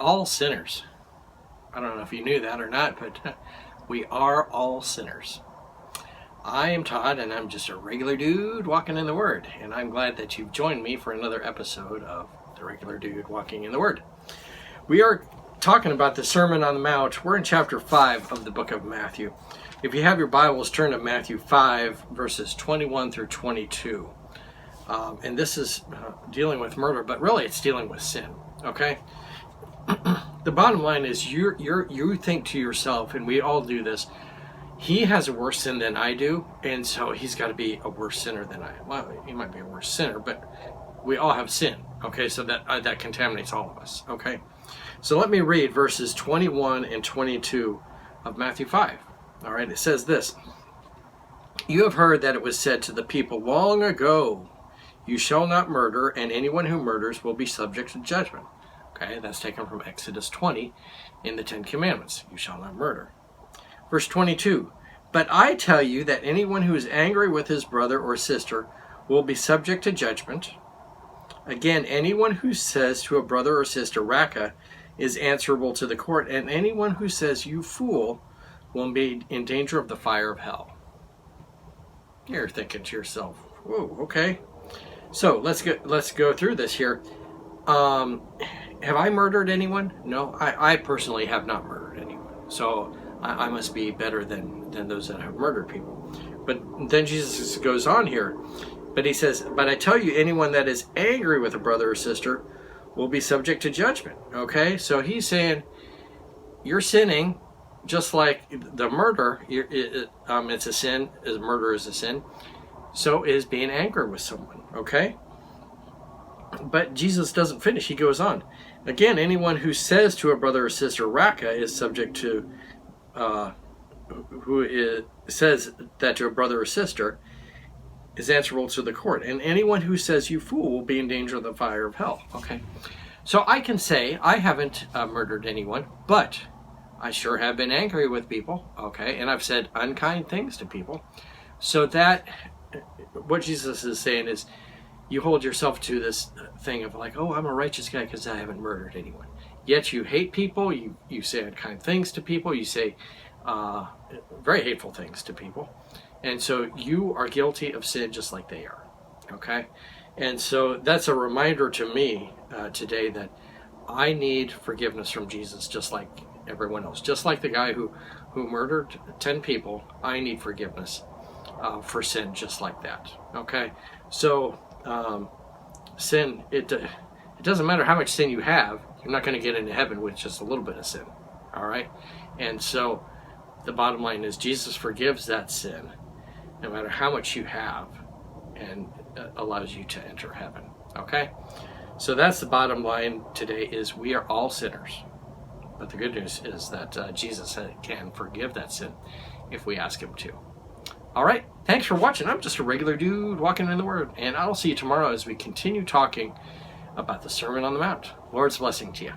all sinners. I don't know if you knew that or not, but we are all sinners. I am Todd, and I'm just a regular dude walking in the Word, and I'm glad that you've joined me for another episode of The Regular Dude Walking in the Word. We are talking about the Sermon on the Mount. We're in chapter 5 of the book of Matthew. If you have your Bibles, turn to Matthew 5, verses 21 through 22. And this is dealing with murder, but really it's dealing with sin, okay? The bottom line is you think to yourself, and we all do this, he has a worse sin than I do, and so he's got to be a worse sinner than I am. Well, he might be a worse sinner, but we all have sin, okay? So that contaminates all of us, okay? So let me read verses 21 and 22 of Matthew 5. All right, it says this: "You have heard that it was said to the people long ago, 'You shall not murder, and anyone who murders will be subject to judgment.'" Okay, that's taken from Exodus 20 in the Ten Commandments. You shall not murder. Verse 22, "But I tell you that anyone who is angry with his brother or sister will be subject to judgment. Again, anyone who says to a brother or sister, 'Raca,' is answerable to the court, and anyone who says, 'You fool,' will be in danger of the fire of hell." You're thinking to yourself, whoa, okay. So let's go through this here. Have I murdered anyone? No, I personally have not murdered anyone. So I must be better than those that have murdered people. But then Jesus goes on here. But he says, "But I tell you, anyone that is angry with a brother or sister will be subject to judgment." Okay, so he's saying you're sinning just like the murder. It's a sin. Murder is a sin. So is being angry with someone. Okay. But Jesus doesn't finish. He goes on. "Again, anyone who says to a brother or sister, 'Raca,' is subject to, says that to a brother or sister, is answerable to the court. And anyone who says, 'You fool,' will be in danger of the fire of hell." Okay. So I can say I haven't murdered anyone, but I sure have been angry with people. Okay. And I've said unkind things to people. So that, what Jesus is saying is, you hold yourself to this thing of like, oh, I'm a righteous guy because I haven't murdered anyone. Yet you hate people, you say unkind things to people, you say very hateful things to people. And so you are guilty of sin just like they are, okay? And so that's a reminder to me today that I need forgiveness from Jesus just like everyone else. Just like the guy who murdered 10 people, I need forgiveness for sin just like that, okay? So sin, it doesn't matter how much sin you have, you're not going to get into heaven with just a little bit of sin, all right? And so the bottom line is Jesus forgives that sin no matter how much you have, and allows you to enter heaven, okay? So that's the bottom line today, is we are all sinners. But the good news is that Jesus can forgive that sin if we ask him to. All right, thanks for watching. I'm just a regular dude walking in the Word, and I'll see you tomorrow as we continue talking about the Sermon on the Mount. Lord's blessing to you.